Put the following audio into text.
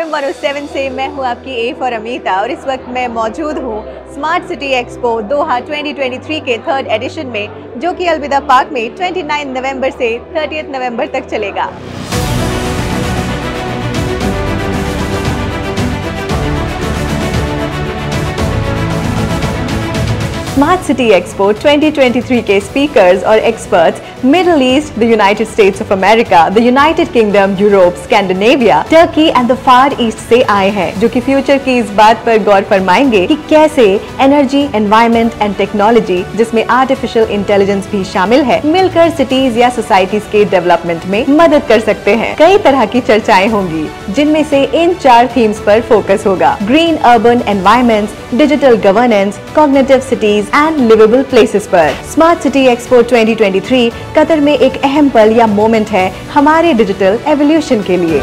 FM 107 से मैं हूँ आपकी ए फॉर अमीता और इस वक्त मैं मौजूद हूँ स्मार्ट सिटी एक्सपो दोहा 2023 के 3rd एडिशन में, जो कि अलविदा पार्क में 29 नवंबर से 30 नवंबर तक चलेगा। स्मार्ट सिटी एक्सपो 2023 के स्पीकर्स और experts middle east, the United states of America, the United kingdom, Europe, Scandinavia, Turkey and the far east से आए हैं, जो कि फ्यूचर की इस बात पर गौर फरमाएंगे कि कैसे एनर्जी, एनवायरनमेंट एंड टेक्नोलॉजी, जिसमें आर्टिफिशियल इंटेलिजेंस भी शामिल है, मिलकर सिटीज या सोसाइटीज के डेवलपमेंट में मदद कर सकते हैं। कई तरह की चर्चाएं होंगी, जिनमें से इन 4 थीम्स पर फोकस होगा: green urban environments, digital governance, cognitive cities and liveable places पर। स्मार्ट सिटी एक्सपो 2023 कतर में एक अहम पल या मोमेंट है हमारे डिजिटल एवोल्यूशन के लिए।